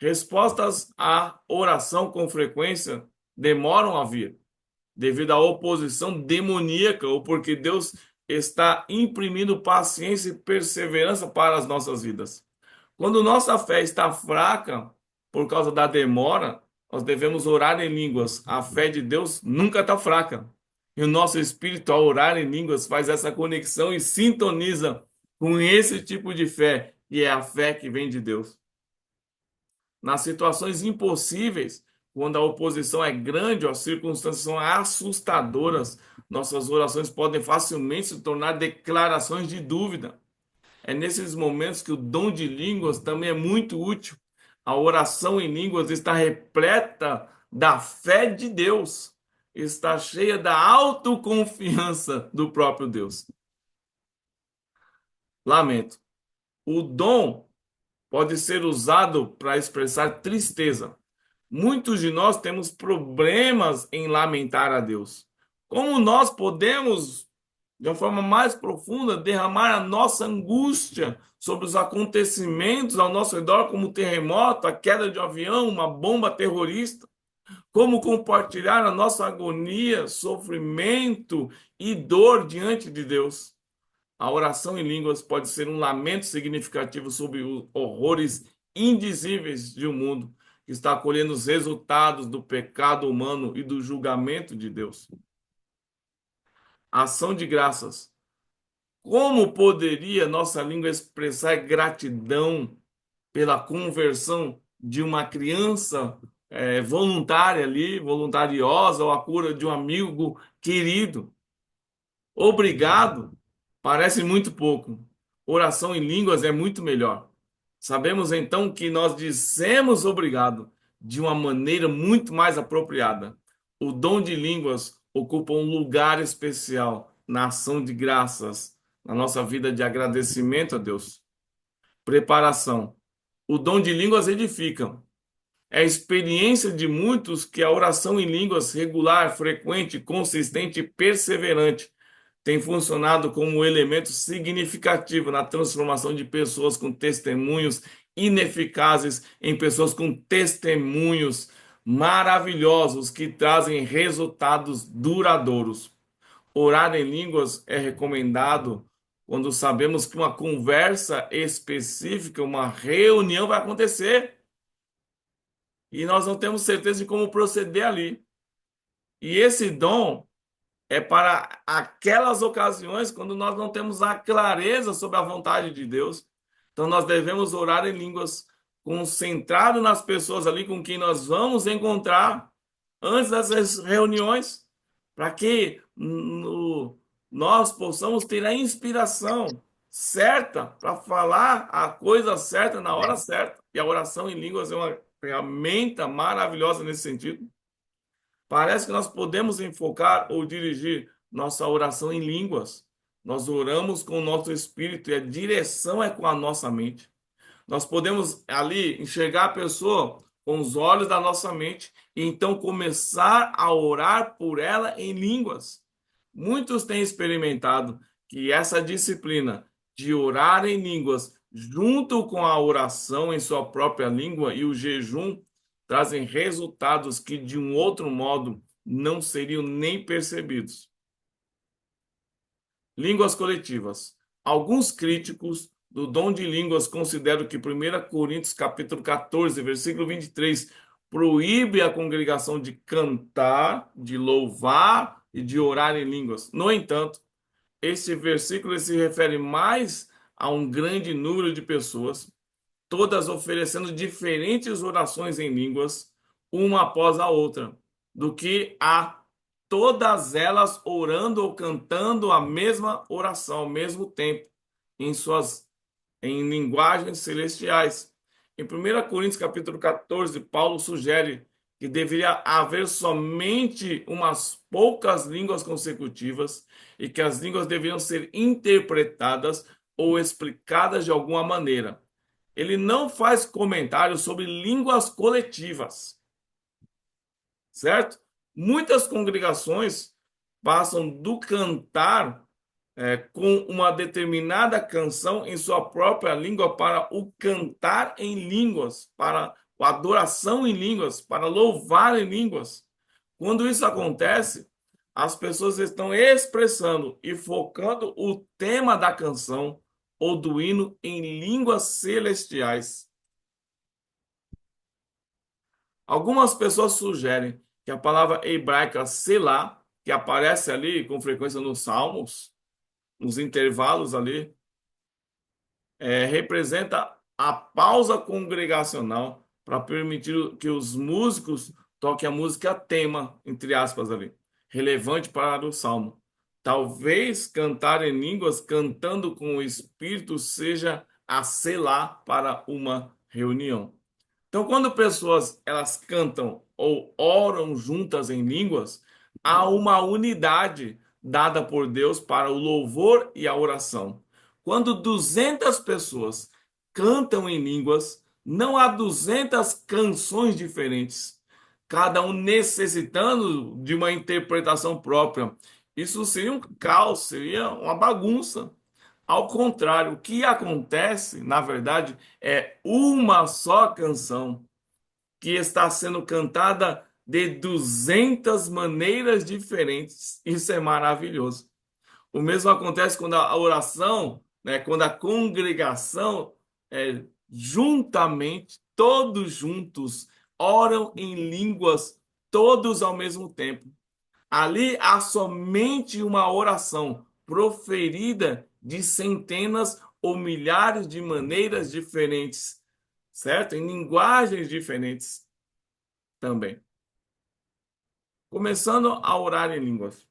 S1: Respostas à oração com frequência demoram a vir, devido à oposição demoníaca ou porque Deus está imprimindo paciência e perseverança para as nossas vidas. Quando nossa fé está fraca por causa da demora, nós devemos orar em línguas. A fé de Deus nunca está fraca. E o nosso espírito, ao orar em línguas, faz essa conexão e sintoniza com esse tipo de fé, e é a fé que vem de Deus. Nas situações impossíveis, quando a oposição é grande ou as circunstâncias são assustadoras, nossas orações podem facilmente se tornar declarações de dúvida. É nesses momentos que o dom de línguas também é muito útil. A oração em línguas está repleta da fé de Deus, está cheia da autoconfiança do próprio Deus. Lamento. O dom pode ser usado para expressar tristeza. Muitos de nós temos problemas em lamentar a Deus. Como nós podemos, de uma forma mais profunda, derramar a nossa angústia sobre os acontecimentos ao nosso redor, como o terremoto, a queda de um avião, uma bomba terrorista? Como compartilhar a nossa agonia, sofrimento e dor diante de Deus? A oração em línguas pode ser um lamento significativo sobre os horrores indizíveis de um mundo que está colhendo os resultados do pecado humano e do julgamento de Deus. Ação de graças. Como poderia nossa língua expressar gratidão pela conversão de uma criança voluntária ali, voluntariosa, ou a cura de um amigo querido? Obrigado parece muito pouco. Oração em línguas é muito melhor. Sabemos então que nós dissemos obrigado de uma maneira muito mais apropriada. O dom de línguas ocupa um lugar especial na ação de graças, na nossa vida de agradecimento a Deus. Preparação. O dom de línguas edifica. É a experiência de muitos que a oração em línguas regular, frequente, consistente e perseverante tem funcionado como um elemento significativo na transformação de pessoas com testemunhos ineficazes em pessoas com testemunhos maravilhosos que trazem resultados duradouros. Orar em línguas é recomendado quando sabemos que uma conversa específica, uma reunião vai acontecer e nós não temos certeza de como proceder ali. E esse dom é para aquelas ocasiões quando nós não temos a clareza sobre a vontade de Deus. Então nós devemos orar em línguas concentrado nas pessoas ali com quem nós vamos encontrar antes dessas reuniões, para que nós possamos ter a inspiração certa para falar a coisa certa na hora certa. E a oração em línguas é uma ferramenta maravilhosa nesse sentido. Parece que nós podemos enfocar ou dirigir nossa oração em línguas. Nós oramos com o nosso espírito e a direção é com a nossa mente. Nós podemos ali enxergar a pessoa com os olhos da nossa mente e então começar a orar por ela em línguas. Muitos têm experimentado que essa disciplina de orar em línguas, junto com a oração em sua própria língua e o jejum, trazem resultados que de um outro modo não seriam nem percebidos. Línguas coletivas. Alguns críticos do dom de línguas consideram que 1 Coríntios capítulo 14, versículo 23, proíbe a congregação de cantar, de louvar e de orar em línguas. No entanto, este versículo se refere mais a um grande número de pessoas, todas oferecendo diferentes orações em línguas, uma após a outra, do que a todas elas orando ou cantando a mesma oração ao mesmo tempo, em linguagens celestiais. Em 1 Coríntios capítulo 14, Paulo sugere que deveria haver somente umas poucas línguas consecutivas e que as línguas deveriam ser interpretadas ou explicadas de alguma maneira. Ele não faz comentários sobre línguas coletivas, certo? Muitas congregações passam do cantar com uma determinada canção em sua própria língua para o cantar em línguas, para a adoração em línguas, para louvar em línguas. Quando isso acontece, as pessoas estão expressando e focando o tema da canção ou do hino em línguas celestiais. Algumas pessoas sugerem que a palavra hebraica Selá, que aparece ali com frequência nos Salmos, nos intervalos ali, representa a pausa congregacional para permitir que os músicos toquem a música tema, entre aspas, ali, relevante para o salmo. Talvez cantar em línguas, cantando com o Espírito, seja a selar para uma reunião. Então, quando pessoas elas cantam ou oram juntas em línguas, há uma unidade dada por Deus para o louvor e a oração. Quando 200 pessoas cantam em línguas, não há 200 canções diferentes, cada um necessitando de uma interpretação própria. Isso seria um caos, seria uma bagunça. Ao contrário, o que acontece, na verdade, é uma só canção que está sendo cantada de 200 maneiras diferentes. Isso é maravilhoso. O mesmo acontece quando a oração, né, quando a congregação, juntamente, todos juntos, oram em línguas, todos ao mesmo tempo. Ali há somente uma oração proferida de centenas ou milhares de maneiras diferentes, certo? Em linguagens diferentes também. Começando a orar em línguas.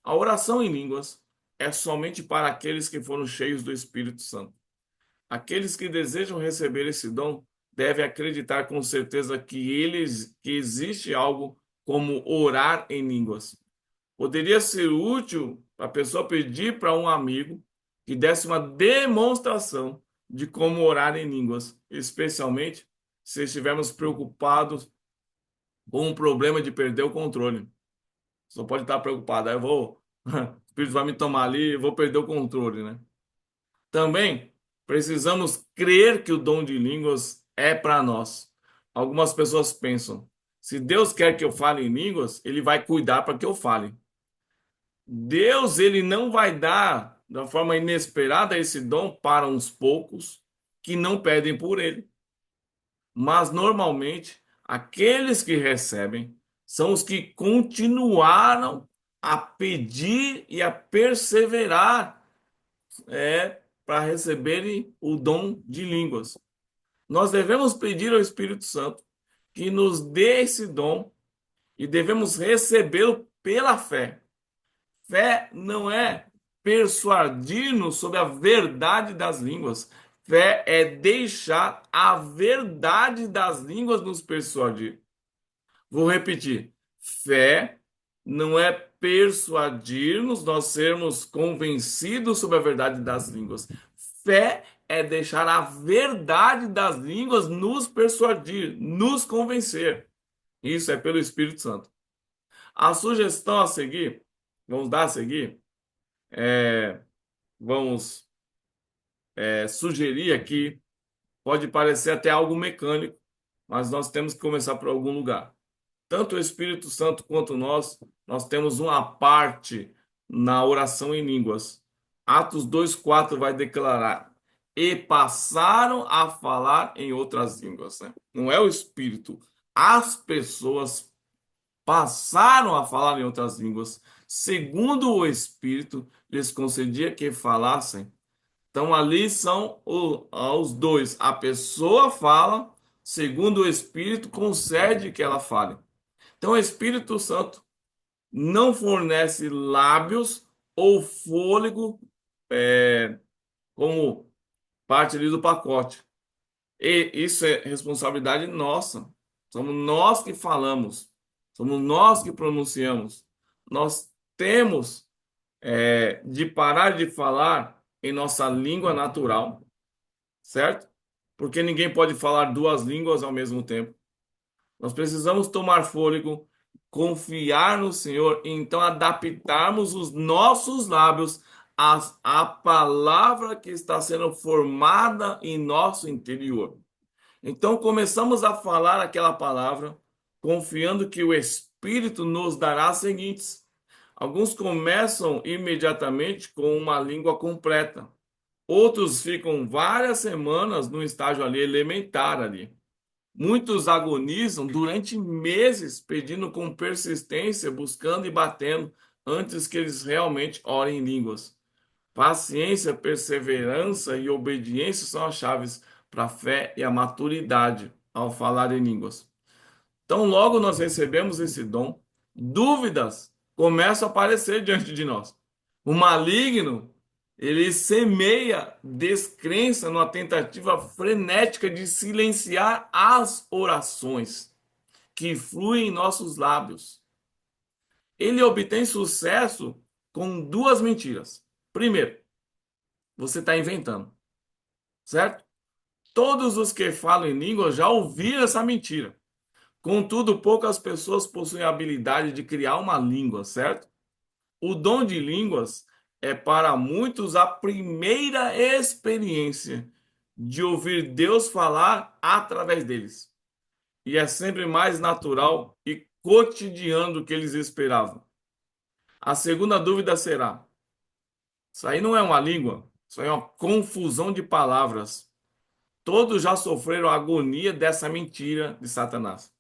S1: A oração em línguas é somente para aqueles que foram cheios do Espírito Santo. Aqueles que desejam receber esse dom devem acreditar com certeza que existe algo como orar em línguas. Poderia ser útil a pessoa pedir para um amigo que desse uma demonstração de como orar em línguas, especialmente se estivermos preocupados com um problema de perder o controle. Só pode estar preocupado, aí eu vou, o Espírito vai me tomar ali, eu vou perder o controle, né? Também precisamos crer que o dom de línguas é para nós. algumas pessoas pensam, se Deus quer que eu fale em línguas, ele vai cuidar para que eu fale. Deus, ele não vai dar de uma forma inesperada esse dom para uns poucos que não pedem por ele. Mas normalmente, aqueles que recebem são os que continuaram a pedir e a perseverar para receberem o dom de línguas. Nós devemos pedir ao Espírito Santo que nos dê esse dom e devemos recebê-lo pela fé. Fé não é persuadir-nos sobre a verdade das línguas. Fé é deixar a verdade das línguas nos persuadir. Vou repetir. Fé não é persuadir-nos, nós sermos convencidos sobre a verdade das línguas. Fé é deixar a verdade das línguas nos persuadir, nos convencer. Isso é pelo Espírito Santo. A sugestão a seguir, vamos dar a seguir, vamos sugerir aqui, pode parecer até algo mecânico, mas nós temos que começar por algum lugar. Tanto o Espírito Santo quanto nós temos uma parte na oração em línguas. Atos 2:4 vai declarar: e passaram a falar em outras línguas. Né? Não é o Espírito. As pessoas passaram a falar em outras línguas, segundo o Espírito lhes concedia que falassem. Então, ali são os dois. A pessoa fala, segundo o Espírito concede que ela fale. Então, o Espírito Santo não fornece lábios ou fôlego como parte ali do pacote. E isso é responsabilidade nossa. Somos nós que falamos, somos nós que pronunciamos. Nós temos de parar de falar em nossa língua natural, certo? Porque ninguém pode falar duas línguas ao mesmo tempo. Nós precisamos tomar fôlego, confiar no Senhor e então adaptarmos os nossos lábios à palavra que está sendo formada em nosso interior. Então começamos a falar aquela palavra, confiando que o Espírito nos dará as seguintes. Alguns começam imediatamente com uma língua completa. Outros ficam várias semanas no estágio ali elementar ali. Muitos agonizam durante meses, pedindo com persistência, buscando e batendo, antes que eles realmente orem em línguas. Paciência, perseverança e obediência são as chaves para a fé e a maturidade ao falar em línguas. Então, logo nós recebemos esse dom, dúvidas começam a aparecer diante de nós. O maligno, ele semeia descrença numa tentativa frenética de silenciar as orações que fluem em nossos lábios. Ele obtém sucesso com duas mentiras. Primeiro, você está inventando, certo? Todos os que falam em língua já ouviram essa mentira. Contudo, poucas pessoas possuem a habilidade de criar uma língua, certo? O dom de línguas é para muitos a primeira experiência de ouvir Deus falar através deles. E é sempre mais natural e cotidiano do que eles esperavam. A segunda dúvida será: isso aí não é uma língua, isso aí é uma confusão de palavras. Todos já sofreram a agonia dessa mentira de Satanás.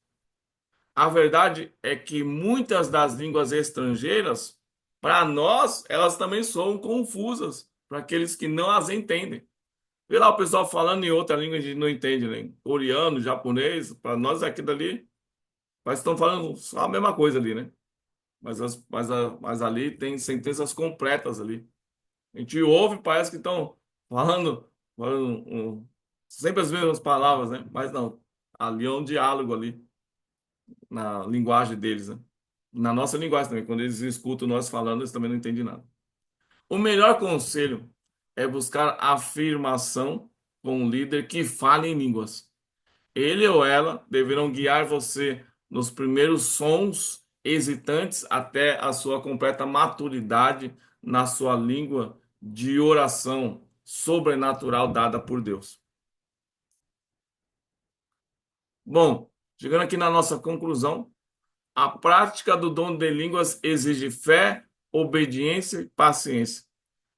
S1: A verdade é que muitas das línguas estrangeiras, para nós, elas também são confusas para aqueles que não as entendem. Vê lá o pessoal falando em outra língua, a gente não entende, né? Coreano, japonês, para nós aqui dali, mas estão falando só a mesma coisa ali, né? Mas ali tem sentenças completas ali. A gente ouve, parece que estão falando sempre as mesmas palavras, né? Mas não, ali é um diálogo ali na linguagem deles, né? Na nossa linguagem também. Quando eles escutam nós falando, eles também não entendem nada. O melhor conselho é buscar afirmação com um líder que fale em línguas. Ele ou ela deverão guiar você nos primeiros sons hesitantes até a sua completa maturidade na sua língua de oração sobrenatural dada por Deus. Bom, chegando aqui na nossa conclusão, a prática do dom de línguas exige fé, obediência e paciência.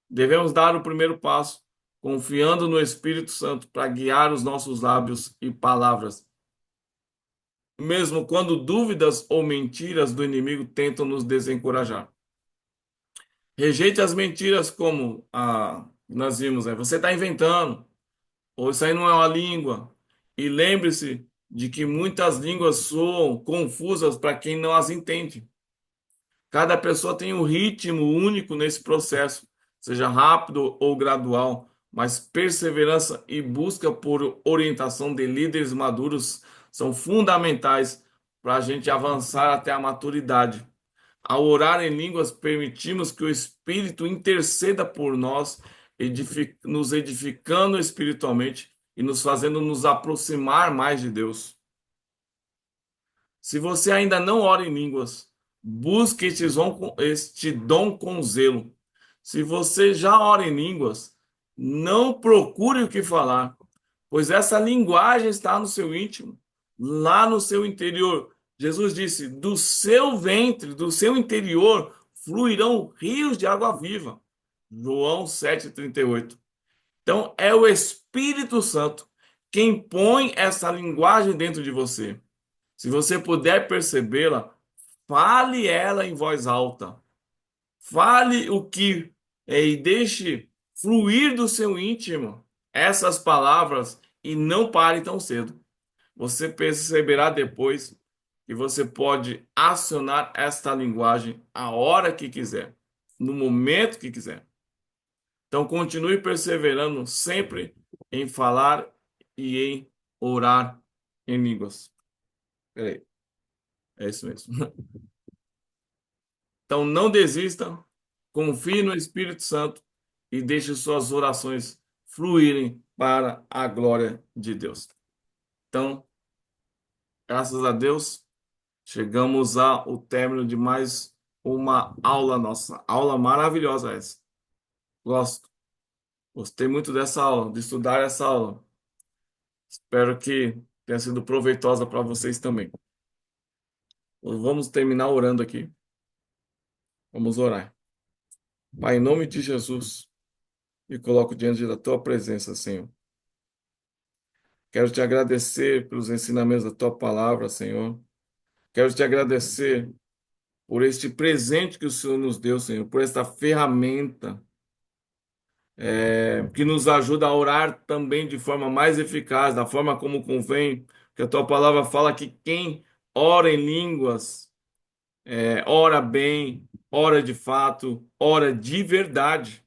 S1: Devemos dar o primeiro passo, confiando no Espírito Santo para guiar os nossos lábios e palavras, mesmo quando dúvidas ou mentiras do inimigo tentam nos desencorajar. Rejeite as mentiras como nós vimos, você está inventando, ou isso aí não é uma língua. E lembre-se de que muitas línguas soam confusas para quem não as entende. Cada pessoa tem um ritmo único nesse processo, seja rápido ou gradual, mas perseverança e busca por orientação de líderes maduros são fundamentais para a gente avançar até a maturidade. Ao orar em línguas, permitimos que o Espírito interceda por nós, nos edificando espiritualmente e nos fazendo nos aproximar mais de Deus. Se você ainda não ora em línguas, busque este dom com zelo. Se você já ora em línguas, não procure o que falar, pois essa linguagem está no seu íntimo, lá no seu interior. Jesus disse: do seu ventre, do seu interior, fluirão rios de água viva. João 7,38. Então, é o Espírito Santo quem põe essa linguagem dentro de você. Se você puder percebê-la, fale ela em voz alta. Fale o que e deixe fluir do seu íntimo essas palavras e não pare tão cedo. Você perceberá depois que você pode acionar esta linguagem a hora que quiser, no momento que quiser. Então continue perseverando sempre em falar e em orar em línguas. Peraí, é isso mesmo. Então não desista, confie no Espírito Santo e deixe suas orações fluírem para a glória de Deus. Então, graças a Deus, chegamos ao término de mais uma aula nossa. Aula maravilhosa essa. Gosto. Gostei muito dessa aula, de estudar essa aula. Espero que tenha sido proveitosa para vocês também. Vamos terminar orando aqui. Vamos orar. Pai, em nome de Jesus, me coloco diante da tua presença, Senhor. Quero te agradecer pelos ensinamentos da tua palavra, Senhor. Quero te agradecer por este presente que o Senhor nos deu, Senhor, por esta ferramenta que nos ajuda a orar também de forma mais eficaz, da forma como convém, que a tua palavra fala que quem ora em línguas, ora bem, ora de fato, ora de verdade,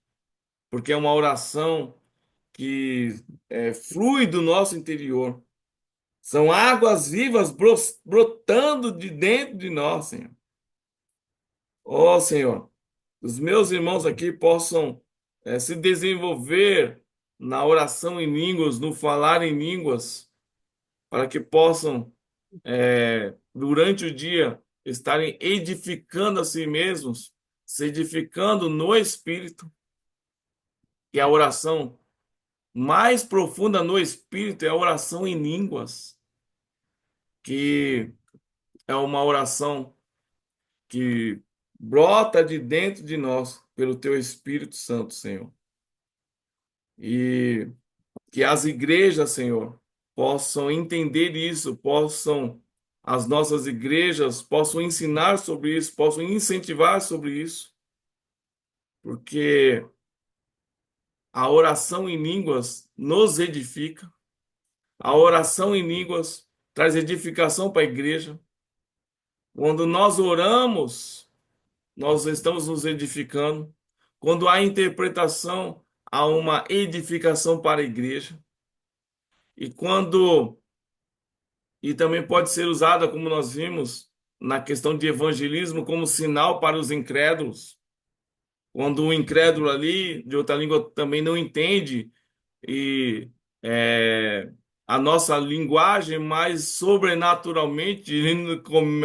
S1: porque é uma oração que flui do nosso interior. São águas vivas brotando de dentro de nós, Senhor. Ó, Senhor, os meus irmãos aqui possam se desenvolver na oração em línguas, no falar em línguas, para que possam, durante o dia, estarem edificando a si mesmos, se edificando no Espírito. E a oração mais profunda no Espírito é a oração em línguas, que é uma oração que brota de dentro de nós pelo teu Espírito Santo, Senhor. E que as igrejas, Senhor, possam entender isso, as nossas igrejas possam ensinar sobre isso, possam incentivar sobre isso, porque a oração em línguas nos edifica, a oração em línguas traz edificação para a igreja. Quando nós oramos, nós estamos nos edificando. Quando há interpretação, há uma edificação para a igreja. E quando e também pode ser usada, como nós vimos, na questão de evangelismo, como sinal para os incrédulos. Quando o incrédulo ali, de outra língua, também não entende e é, a nossa linguagem, mas sobrenaturalmente ele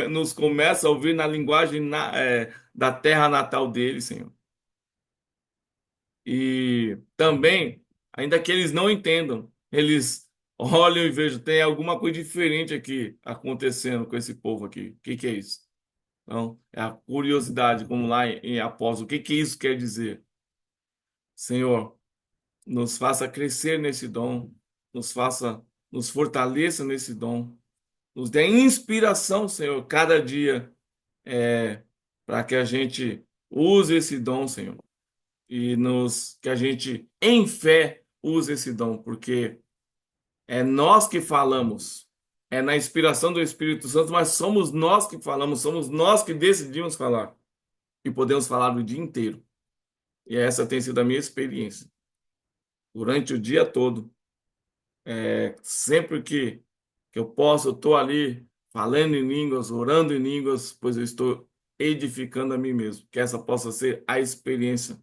S1: nos começa a ouvir na linguagem da terra natal dele, Senhor. E também, ainda que eles não entendam, eles olho e vejo, tem alguma coisa diferente aqui acontecendo com esse povo aqui. O que que é isso? Então, é a curiosidade, como lá em Apóstolo. O que que isso quer dizer? Senhor, nos faça crescer nesse dom, nos faça, nos fortaleça nesse dom, nos dê inspiração, Senhor, cada dia, para que a gente use esse dom, Senhor, e que a gente, em fé, use esse dom, porque é nós que falamos, é na inspiração do Espírito Santo, mas somos nós que falamos, somos nós que decidimos falar e podemos falar o dia inteiro. E essa tem sido a minha experiência. Durante o dia todo, sempre que eu posso, eu estou ali falando em línguas, orando em línguas, pois eu estou edificando a mim mesmo. Que essa possa ser a experiência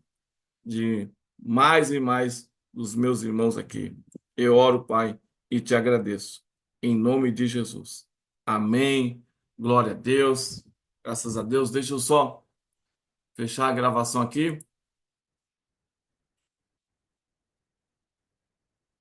S1: de mais e mais dos meus irmãos aqui. Eu oro, Pai, e te agradeço. Em nome de Jesus. Amém. Glória a Deus. Graças a Deus. Deixa eu só fechar a gravação aqui.